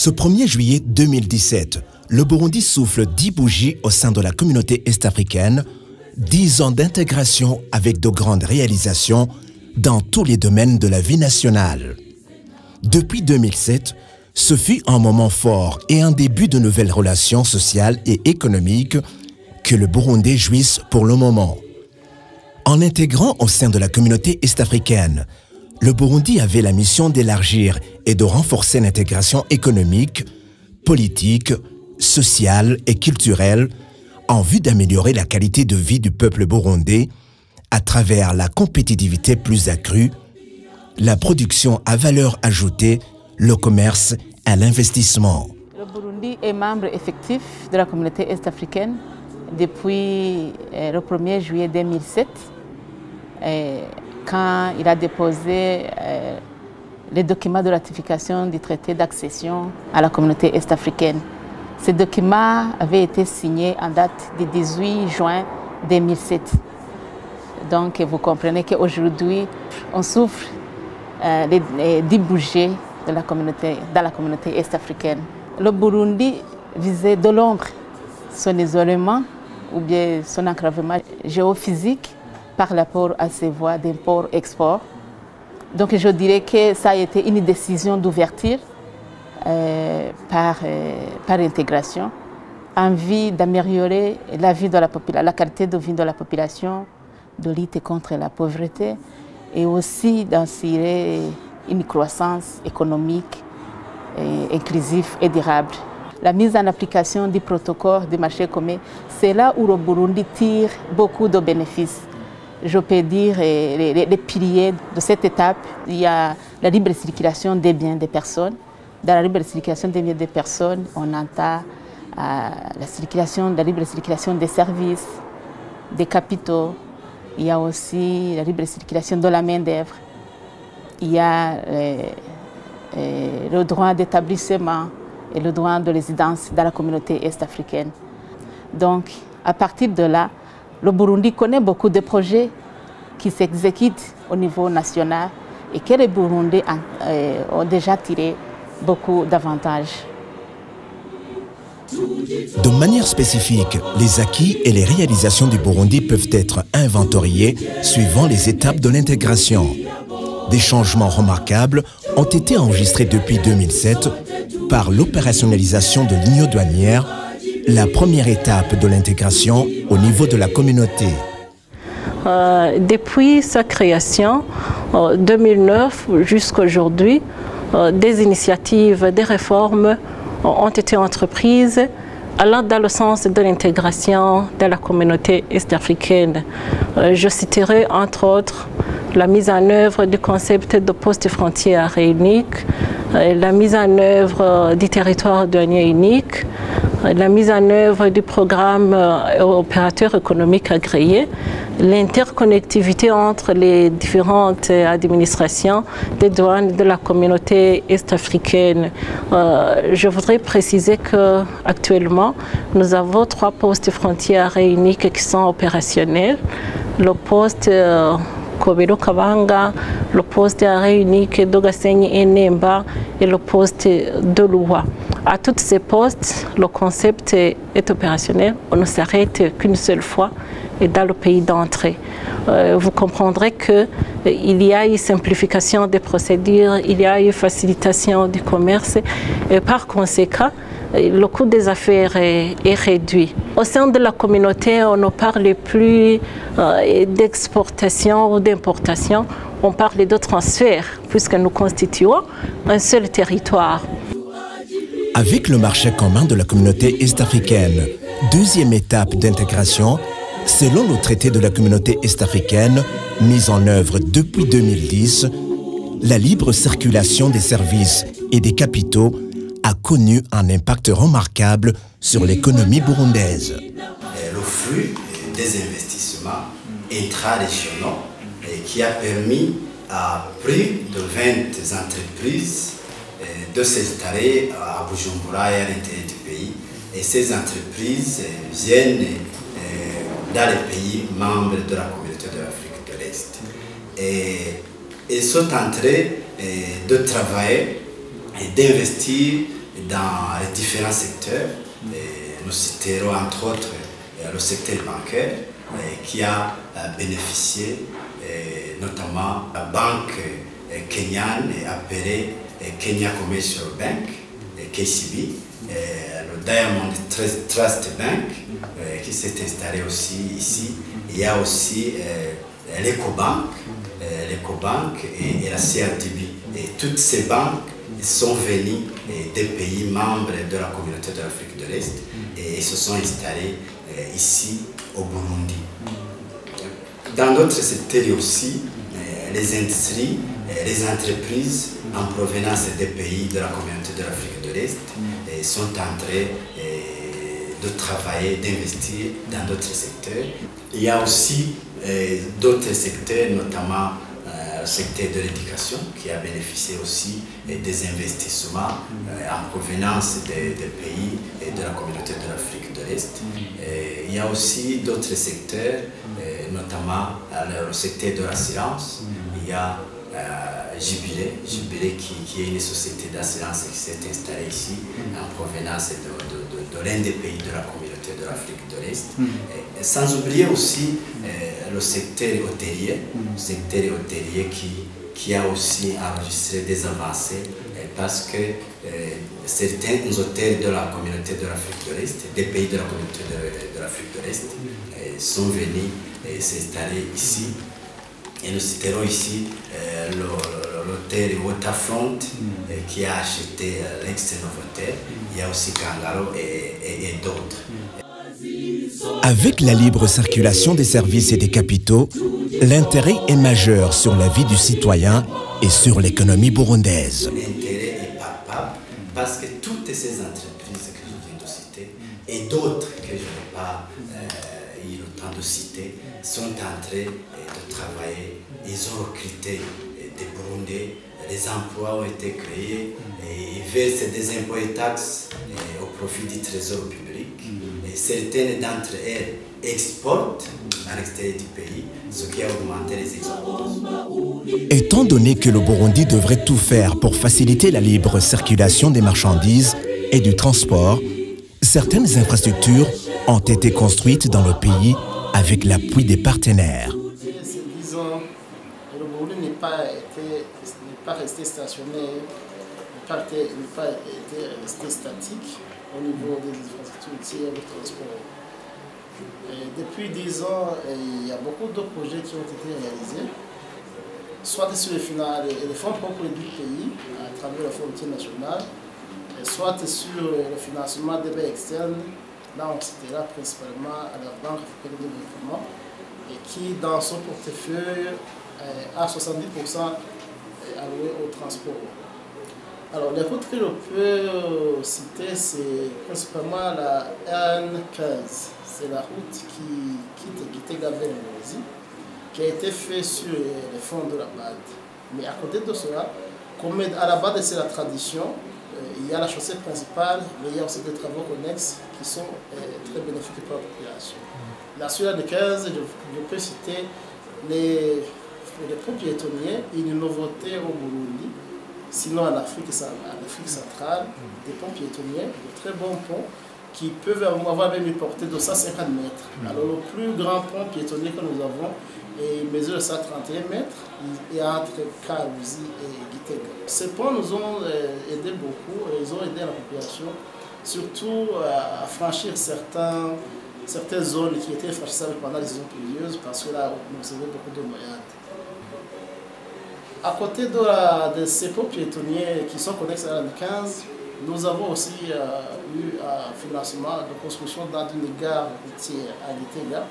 Ce 1er juillet 2017, le Burundi souffle 10 bougies au sein de la communauté est-africaine, 10 ans d'intégration avec de grandes réalisations dans tous les domaines de la vie nationale. Depuis 2007, ce fut un moment fort et un début de nouvelles relations sociales et économiques que le Burundi jouisse pour le moment. En intégrant au sein de la communauté est-africaine, le Burundi avait la mission d'élargir et de renforcer l'intégration économique, politique, sociale et culturelle en vue d'améliorer la qualité de vie du peuple burundais à travers la compétitivité plus accrue, la production à valeur ajoutée, le commerce et l'investissement. Le Burundi est membre effectif de la communauté est-africaine depuis le 1er juillet 2007, quand il a déposé les documents de ratification du traité d'accession à la communauté est-africaine. Ces documents avaient été signés en date du 18 juin 2007. Donc vous comprenez qu'aujourd'hui, on souffre les 10 bougies dans la communauté est-africaine. Le Burundi visait de l'ombre son isolement ou bien son enclavement géophysique par rapport à ses voies d'import-export. Donc je dirais que ça a été une décision d'ouverture par intégration, en vue d'améliorer la qualité de vie de la population, de lutter contre la pauvreté et aussi d'assurer une croissance économique inclusive et durable. La mise en application du protocole du marché commun, c'est là où le Burundi tire beaucoup de bénéfices. Je peux dire les piliers de cette étape, il y a la libre circulation des biens des personnes. Dans la libre circulation des biens des personnes, on entend la libre circulation des services, des capitaux. Il y a aussi la libre circulation de la main-d'œuvre. Il y a le droit d'établissement et le droit de résidence dans la communauté est-africaine. Donc, à partir de là, le Burundi connaît beaucoup de projets qui s'exécutent au niveau national et que les Burundais ont déjà tiré beaucoup d'avantages. De manière spécifique, les acquis et les réalisations du Burundi peuvent être inventoriés suivant les étapes de l'intégration. Des changements remarquables ont été enregistrés depuis 2007 par l'opérationnalisation de l'union douanière, la première étape de l'intégration au niveau de la communauté. Depuis sa création, 2009 jusqu'à aujourd'hui, des initiatives, des réformes ont été entreprises allant dans le sens de l'intégration de la communauté est-africaine. Je citerai entre autres la mise en œuvre du concept de poste frontière unique, la mise en œuvre du territoire douanier unique, la mise en œuvre du programme opérateur économique agréé, l'interconnectivité entre les différentes administrations des douanes de la communauté est-africaine. Je voudrais préciser qu'actuellement, nous avons 3 postes frontières uniques qui sont opérationnels. Le poste Kobero Kabanga, le poste d'arrêt unique de Gasenyi et Nemba et le poste de Loua. À tous ces postes, le concept est opérationnel. On ne s'arrête qu'une seule fois et dans le pays d'entrée. Vous comprendrez qu'il y a une simplification des procédures, il y a une facilitation du commerce et par conséquent, le coût des affaires est réduit. Au sein de la communauté, on ne parle plus d'exportation ou d'importation, on parle de transfert puisque nous constituons un seul territoire. Avec le marché commun de la communauté est-africaine, deuxième étape d'intégration, selon le traité de la communauté est-africaine, mis en œuvre depuis 2010, la libre circulation des services et des capitaux a connu un impact remarquable sur l'économie burundaise. Le flux des investissements intra-régionaux qui a permis à plus de 20 entreprises de s'installer à Bujumbura et à l'intérieur du pays. Et ces entreprises viennent dans les pays membres de la communauté de l'Afrique de l'Est. Et ils sont en train de travailler et d'investir dans les différents secteurs. Nous citerons entre autres le secteur bancaire qui a bénéficié notamment la banque kenyane appelée Kenya Commercial Bank, KCB, le Diamond Trust Bank qui s'est installé aussi ici. Il y a aussi l'Ecobank et la CRDB. Et toutes ces banques sont venues des pays membres de la communauté de l'Afrique de l'Est et se sont installés ici au Burundi. Dans d'autres secteurs aussi, les industries, les entreprises en provenance des pays de la communauté de l'Afrique de l'Est sont en train de travailler, d'investir dans d'autres secteurs. Il y a aussi d'autres secteurs, notamment le secteur de l'éducation, qui a bénéficié aussi des investissements en provenance des pays et de la communauté de l'Afrique de l'Est. Il y a aussi d'autres secteurs, notamment le secteur de l'assurance. Il y a Jubilé qui est une société d'assurance qui s'est installée ici en provenance de l'un des pays de la communauté de l'Afrique de l'Est. Sans oublier aussi le secteur hôtelier, qui a aussi enregistré des avancées parce que certains hôtels de la communauté de l'Afrique de l'Est, des pays de la communauté de l'Afrique de l'Est, sont venus s'installer ici. Et nous citerons ici l'hôtel Waterfront qui a acheté l'ex-Novotel. Il y a aussi Kangaroo et d'autres. Avec la libre circulation des services et des capitaux, l'intérêt est majeur sur la vie du citoyen et sur l'économie burundaise. L'intérêt est palpable parce que toutes ces entreprises que je viens de citer et d'autres que je n'ai pas eu le temps de citer sont en train de travailler. Ils ont recruté des Burundais, les emplois ont été créés, et ils versent des impôts et taxes au profit du trésor public. Et certaines d'entre elles exportent à l'extérieur du pays, ce qui a augmenté les exportations. Étant donné que le Burundi devrait tout faire pour faciliter la libre circulation des marchandises et du transport, certaines infrastructures ont été construites dans le pays avec l'appui des partenaires. Le Burundi n'est pas resté stationnaire, n'est pas resté statique au niveau des infrastructures et du transport. Depuis 10 ans, il y a beaucoup de projets qui ont été réalisés, soit sur les fonds propres du pays, à travers le Fonds routier national, soit sur le financement des bains externes. Là, on citera principalement à la Banque africaine de développement, et qui, dans son portefeuille, a 70% alloué au transport. Alors, les routes que je peux citer, c'est principalement la N15. C'est la route qui quitte Gitega vers Ngozi, qui a été faite sur les fonds de la BAD. Mais à côté de cela, comme à la BAD c'est la tradition, il y a la chaussée principale, mais il y a aussi des travaux connexes qui sont très bénéfiques pour la population. Là, sur la N15, je peux citer les ponts piétonniers, une nouveauté au Burundi, sinon en Afrique centrale, des ponts piétonniers, de très bons ponts qui peuvent avoir même une portée de 150 mètres. Alors le plus grand pont piétonnier que nous avons mesure 131 mètres et entre Karuzi et Gitega. Ces ponts nous ont aidé beaucoup, et ils ont aidé la population, surtout à franchir certaines zones qui étaient infranchissables pendant les saisons pluvieuses, parce que là, nous recevons beaucoup de noyades. À côté de ces ponts piétonniers qui sont connexes à la 15, nous avons aussi eu un financement de construction dans une gare routière à Gitega,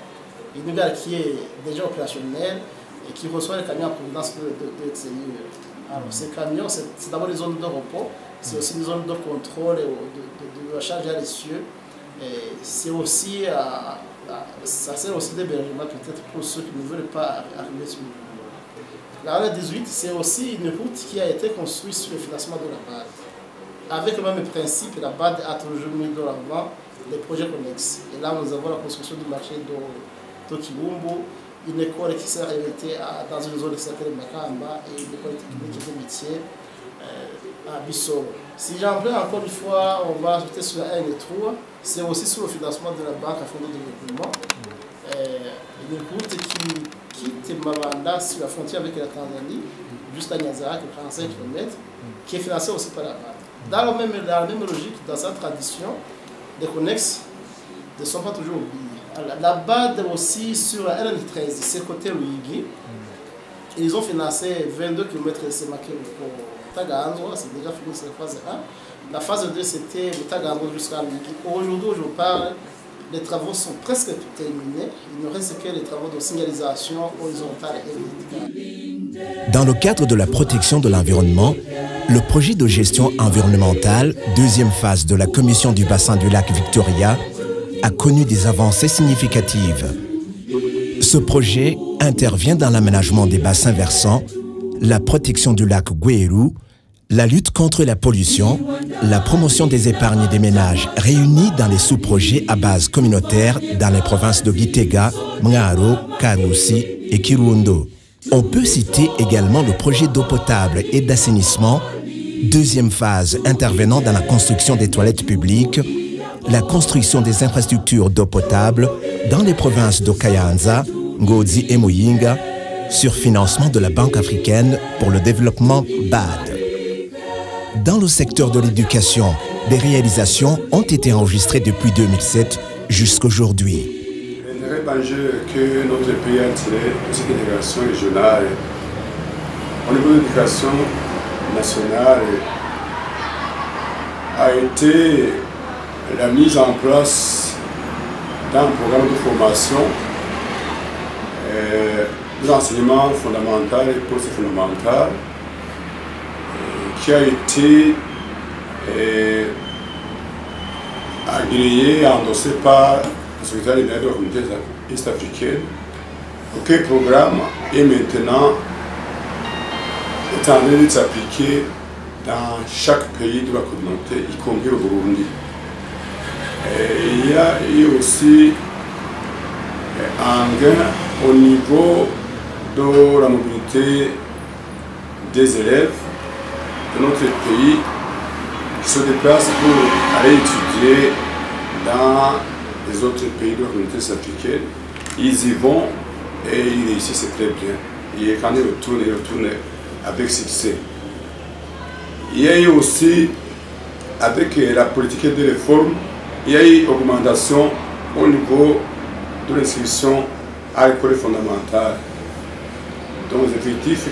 une gare qui est déjà opérationnelle et qui reçoit les camions en provenance de l'extérieur. Alors ces camions, c'est d'abord des zones de repos, c'est aussi une zone de contrôle et de charge à l'essieu. C'est aussi, ça sert aussi d'hébergement peut-être pour ceux qui ne veulent pas arriver sur le boulot. La RN 18, c'est aussi une route qui a été construite sur le financement de la BAD. Avec le même principe, la BAD a toujours mis de l'avant les projets connexes. Et là, nous avons la construction du marché de Kibumbu, une école qui s'est arrêtée dans une zone qui s'appelle Makamba et une école technique de métier à Bissau. Si j'emprunte encore une fois, on va ajouter sur la 1 et 3, c'est aussi sur le financement de la Banque africaine de développement. Une route qui quitte Mabanda sur la frontière avec la Tanzanie jusqu'à Nyazara, qui prend 5 km, qui est financée aussi par la BAD. Dans la même logique, dans sa tradition, les connexes ne sont pas toujours oubliés. La BAD aussi sur la LN13, c'est côté Ruigi. Ils ont financé 22 km de Semake pour Taganzwa, c'est déjà fini, c'est la phase 1. La phase 2, c'était le Taganzwa jusqu'à Ruigi. Aujourd'hui, je parle, les travaux sont presque terminés. Il ne reste que les travaux de signalisation horizontale et verticale. Dans le cadre de la protection de l'environnement, le projet de gestion environnementale, deuxième phase de la commission du bassin du lac Victoria, a connu des avancées significatives. Ce projet intervient dans l'aménagement des bassins versants, la protection du lac Gweru, la lutte contre la pollution, la promotion des épargnes des ménages réunis dans les sous-projets à base communautaire dans les provinces de Gitega, Mwaro, Karusi et Kirundo. On peut citer également le projet d'eau potable et d'assainissement, deuxième phase intervenant dans la construction des toilettes publiques, la construction des infrastructures d'eau potable dans les provinces de Kayanza, Ngozi et Muyinga, sur financement de la Banque africaine pour le développement BAD. Dans le secteur de l'éducation, des réalisations ont été enregistrées depuis 2007 jusqu'à aujourd'hui. Le enjeu que notre pays a tiré de cette intégration régionale au niveau de l'éducation nationale a été la mise en place d'un programme de formation de l'enseignement fondamental et post-fondamental qui a été agréé et endossé par le secrétaire général de la communauté est-africaine. Auquel programme est maintenant en train de s'appliquer dans chaque pays de la communauté, y compris au Burundi. Il y a eu aussi un gain au niveau de la mobilité des élèves de notre pays qui se déplacent pour aller étudier dans les autres pays de la communauté africaine. Ils y vont et ils réussissent très bien. Et quand ils retournent avec succès. Il y a eu aussi, avec la politique de réforme, il y a eu une augmentation au niveau de l'inscription à l'école fondamentale. Donc les effectifs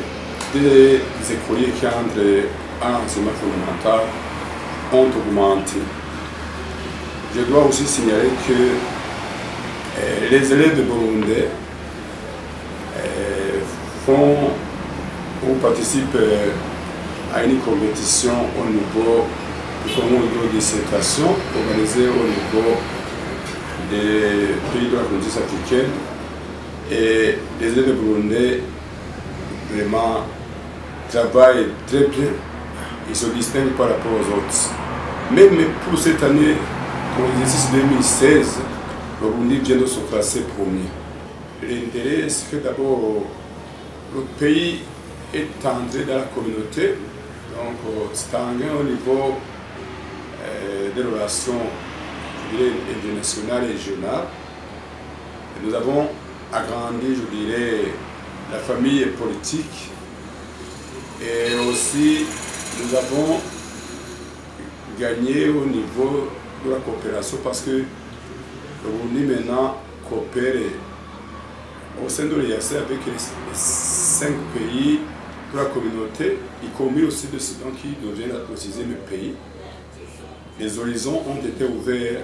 des écoliers qui entrent à l'enseignement fondamental ont augmenté. Je dois aussi signaler que les élèves de Burundi font ou participent à une compétition au niveau du concours de dissertation organisé au niveau des pays de la communauté africaine. Et les élèves de Burundi vraiment travaillent très bien. Ils se distinguent par rapport aux autres. Même pour cette année, pour l'exercice 2016, le Burundi vient de se classer premier. L'intérêt, c'est que d'abord, le pays est entré dans la communauté, donc c'est un gain au niveau des relations internationales et régionales. Et nous avons agrandi, je dirais, la famille politique et aussi nous avons gagné au niveau de la coopération parce que le Burundi maintenant coopère au sein de l'EAC avec les 5 pays de la communauté, y compris aussi le Soudan qui devient le 6e pays. Les horizons ont été ouverts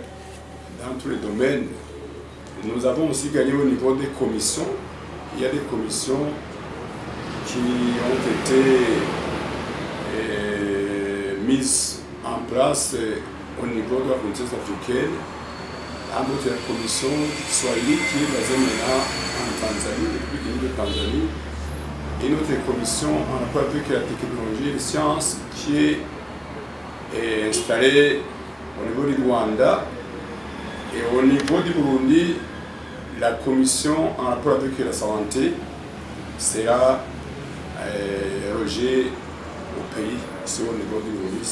dans tous les domaines. Nous avons aussi gagné au niveau des commissions. Il y a des commissions qui ont été mises en place au niveau de la communauté africaine. À notre commission Swahili qui est basée maintenant en Tanzanie, depuis Guinée de Tanzanie. Et notre commission en rapport avec la technologie et les sciences qui est installée au niveau du Rwanda. Et au niveau du Burundi, la commission en rapport avec la santé sera logée au pays. ici au niveau du Burundi,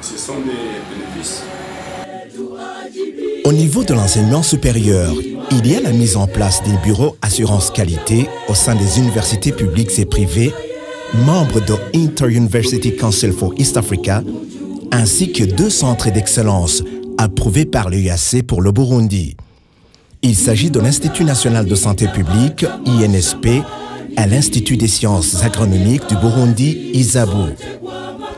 ce sont des bénéfices. Au niveau de l'enseignement supérieur, il y a la mise en place des bureaux assurance qualité au sein des universités publiques et privées, membres de Inter-University Council for East Africa, ainsi que 2 centres d'excellence approuvés par l'UAC pour le Burundi. Il s'agit de l'Institut national de santé publique, INSP, et l'Institut des sciences agronomiques du Burundi, ISABU.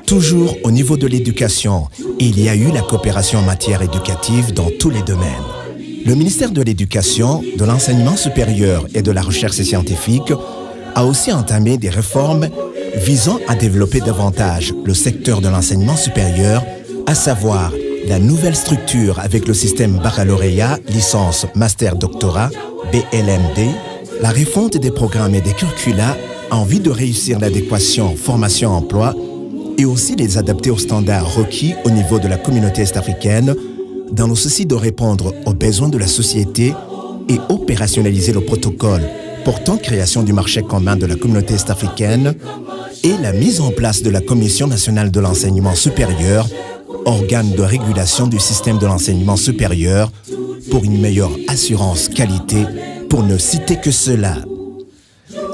Toujours au niveau de l'éducation, il y a eu la coopération en matière éducative dans tous les domaines. Le ministère de l'Éducation, de l'Enseignement supérieur et de la Recherche scientifique a aussi entamé des réformes visant à développer davantage le secteur de l'enseignement supérieur, à savoir la nouvelle structure avec le système baccalauréat, licence, master, doctorat, BLMD, la refonte des programmes et des curricula en vue de réussir l'adéquation formation-emploi et aussi les adapter aux standards requis au niveau de la communauté est-africaine dans le souci de répondre aux besoins de la société et opérationnaliser le protocole portant création du marché commun de la communauté est-africaine et la mise en place de la Commission nationale de l'enseignement supérieur, organe de régulation du système de l'enseignement supérieur pour une meilleure assurance qualité, pour ne citer que cela.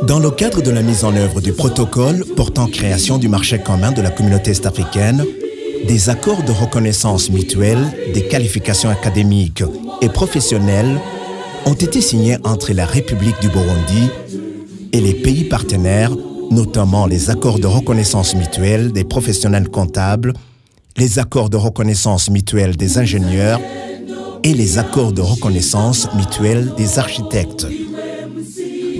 Dans le cadre de la mise en œuvre du protocole portant création du marché commun de la communauté est-africaine, des accords de reconnaissance mutuelle des qualifications académiques et professionnelles ont été signés entre la République du Burundi et les pays partenaires, notamment les accords de reconnaissance mutuelle des professionnels comptables, les accords de reconnaissance mutuelle des ingénieurs et les accords de reconnaissance mutuelle des architectes.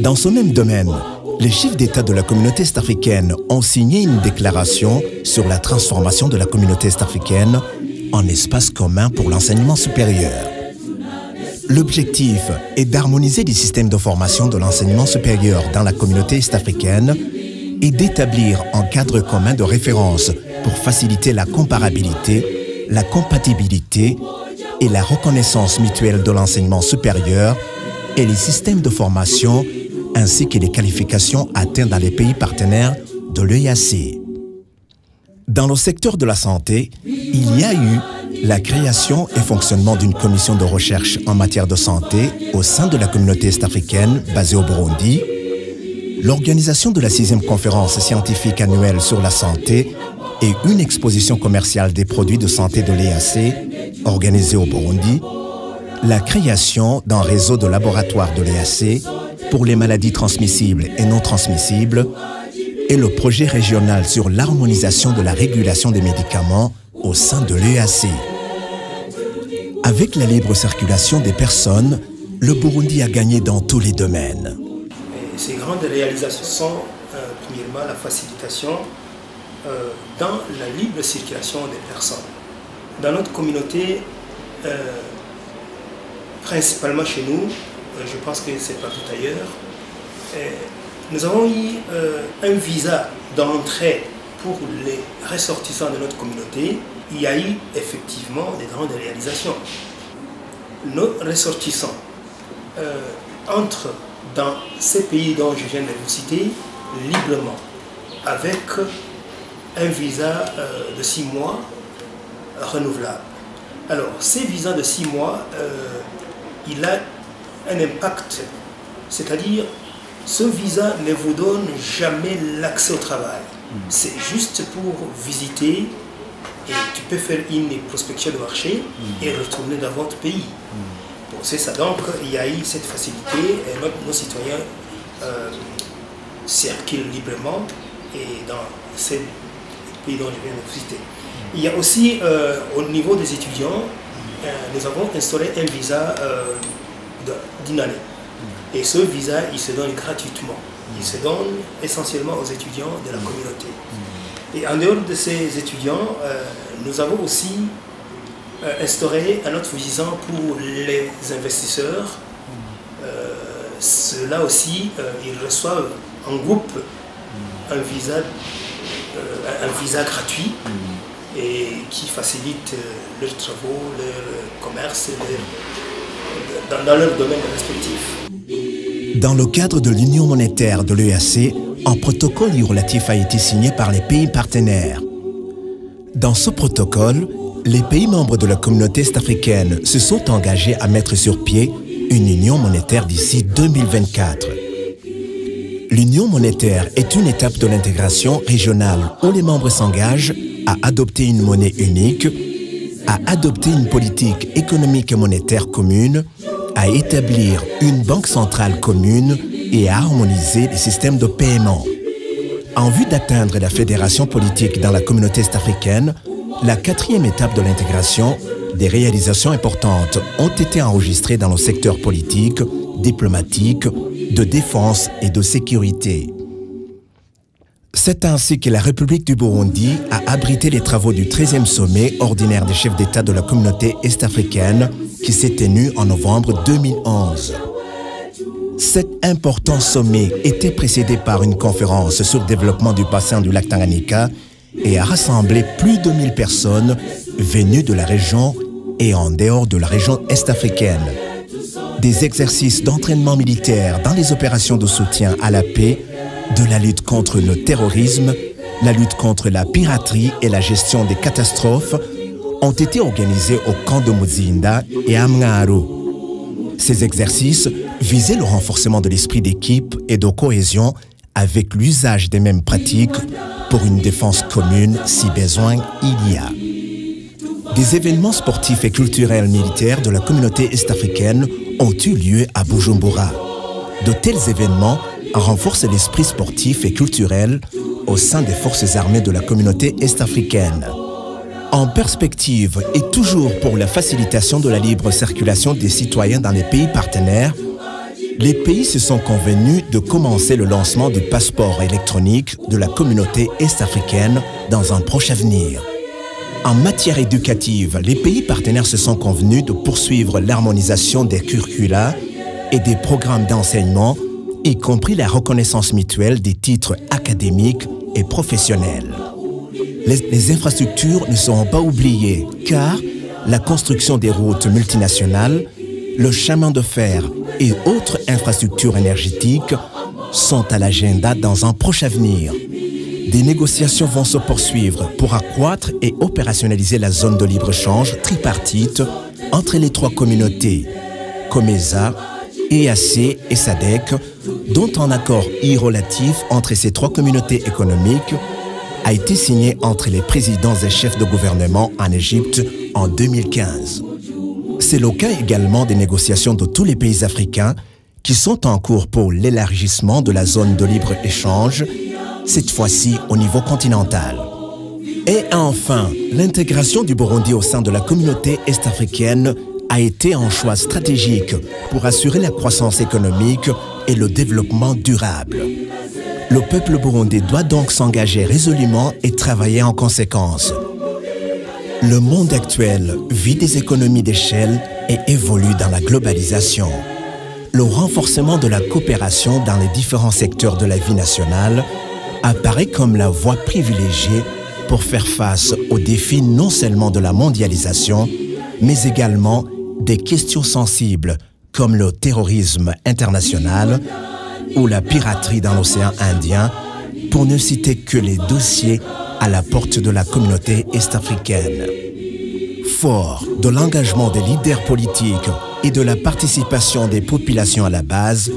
Dans ce même domaine, les chefs d'État de la communauté est-africaine ont signé une déclaration sur la transformation de la communauté est-africaine en espace commun pour l'enseignement supérieur. L'objectif est d'harmoniser les systèmes de formation de l'enseignement supérieur dans la communauté est-africaine et d'établir un cadre commun de référence pour faciliter la comparabilité, la compatibilité et la reconnaissance mutuelle de l'enseignement supérieur et les systèmes de formation ainsi que les qualifications atteintes dans les pays partenaires de l'EAC. Dans le secteur de la santé, il y a eu la création et fonctionnement d'une commission de recherche en matière de santé au sein de la communauté est-africaine basée au Burundi, l'organisation de la 6e conférence scientifique annuelle sur la santé et une exposition commerciale des produits de santé de l'EAC organisée au Burundi, la création d'un réseau de laboratoires de l'EAC pour les maladies transmissibles et non transmissibles et le projet régional sur l'harmonisation de la régulation des médicaments au sein de l'EAC. Avec la libre circulation des personnes, le Burundi a gagné dans tous les domaines. Ces grandes réalisations sont, premièrement, la facilitation dans la libre circulation des personnes. Dans notre communauté, principalement chez nous, je pense que c'est partout ailleurs, nous avons eu un visa d'entrée pour les ressortissants de notre communauté. Il y a eu effectivement des grandes réalisations. Nos ressortissants entrent dans ces pays dont je viens de vous citer librement, avec un visa de 6 mois renouvelable. Alors, ces visas de 6 mois, il a un impact, c'est-à-dire ce visa ne vous donne jamais l'accès au travail. C'est juste pour visiter et tu peux faire une prospection de marché et retourner dans votre pays. Bon, c'est ça, donc il y a eu cette facilité et nos citoyens circulent librement et dans ces pays dont je viens de citer. Il y a aussi au niveau des étudiants, nous avons instauré un visa d'une année. Et ce visa, il se donne gratuitement. Il se donne essentiellement aux étudiants de la communauté. Et en dehors de ces étudiants, nous avons aussi instauré un autre visa pour les investisseurs. Ceux-là aussi, ils reçoivent en groupe un visa gratuit et qui facilite leurs travaux, leur commerce, dans leur domaine respectif. Dans le cadre de l'Union monétaire de l'EAC, un protocole relatif a été signé par les pays partenaires. Dans ce protocole, les pays membres de la communauté est-africaine se sont engagés à mettre sur pied une union monétaire d'ici 2024. L'union monétaire est une étape de l'intégration régionale où les membres s'engagent à adopter une monnaie unique, à adopter une politique économique et monétaire commune, à établir une banque centrale commune et à harmoniser les systèmes de paiement. En vue d'atteindre la fédération politique dans la communauté est-africaine, la quatrième étape de l'intégration, des réalisations importantes ont été enregistrées dans le secteur politique, diplomatique, de défense et de sécurité. C'est ainsi que la République du Burundi a abrité les travaux du 13e sommet ordinaire des chefs d'État de la communauté est-africaine qui s'est tenu en novembre 2011. Cet important sommet était précédé par une conférence sur le développement du bassin du lac Tanganyika et a rassemblé plus de 1000 personnes venues de la région et en dehors de la région est-africaine. Des exercices d'entraînement militaire dans les opérations de soutien à la paix, de la lutte contre le terrorisme, la lutte contre la piraterie et la gestion des catastrophes ont été organisés au camp de Muzinda et à Mngaro. Ces exercices visaient le renforcement de l'esprit d'équipe et de cohésion avec l'usage des mêmes pratiques pour une défense commune si besoin il y a. Des événements sportifs et culturels militaires de la communauté est-africaine ont eu lieu à Bujumbura. De tels événements renforcent l'esprit sportif et culturel au sein des forces armées de la communauté est-africaine. En perspective et toujours pour la facilitation de la libre circulation des citoyens dans les pays partenaires, les pays se sont convenus de commencer le lancement du passeport électronique de la communauté est-africaine dans un proche avenir. En matière éducative, les pays partenaires se sont convenus de poursuivre l'harmonisation des curricula et des programmes d'enseignement, y compris la reconnaissance mutuelle des titres académiques et professionnels. Les infrastructures ne seront pas oubliées car la construction des routes multinationales, le chemin de fer et autres infrastructures énergétiques sont à l'agenda dans un proche avenir. Des négociations vont se poursuivre pour accroître et opérationnaliser la zone de libre-échange tripartite entre les trois communautés, COMESA, EAC et SADC, dont un accord irrelatif entre ces trois communautés économiques a été signé entre les présidents et chefs de gouvernement en Égypte en 2015. C'est le cas également des négociations de tous les pays africains qui sont en cours pour l'élargissement de la zone de libre-échange, cette fois-ci au niveau continental. Et enfin, l'intégration du Burundi au sein de la communauté est-africaine a été un choix stratégique pour assurer la croissance économique et le développement durable. Le peuple burundais doit donc s'engager résolument et travailler en conséquence. Le monde actuel vit des économies d'échelle et évolue dans la globalisation. Le renforcement de la coopération dans les différents secteurs de la vie nationale apparaît comme la voie privilégiée pour faire face aux défis non seulement de la mondialisation, mais également des questions sensibles comme le terrorisme international ou la piraterie dans l'océan Indien, pour ne citer que les dossiers à la porte de la communauté est-africaine. Fort de l'engagement des leaders politiques et de la participation des populations à la base,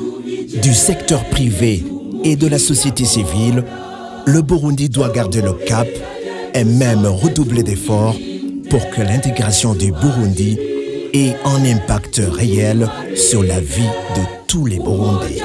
du secteur privé et de la société civile, le Burundi doit garder le cap et même redoubler d'efforts pour que l'intégration du Burundi ait un impact réel sur la vie de tous les Burundais.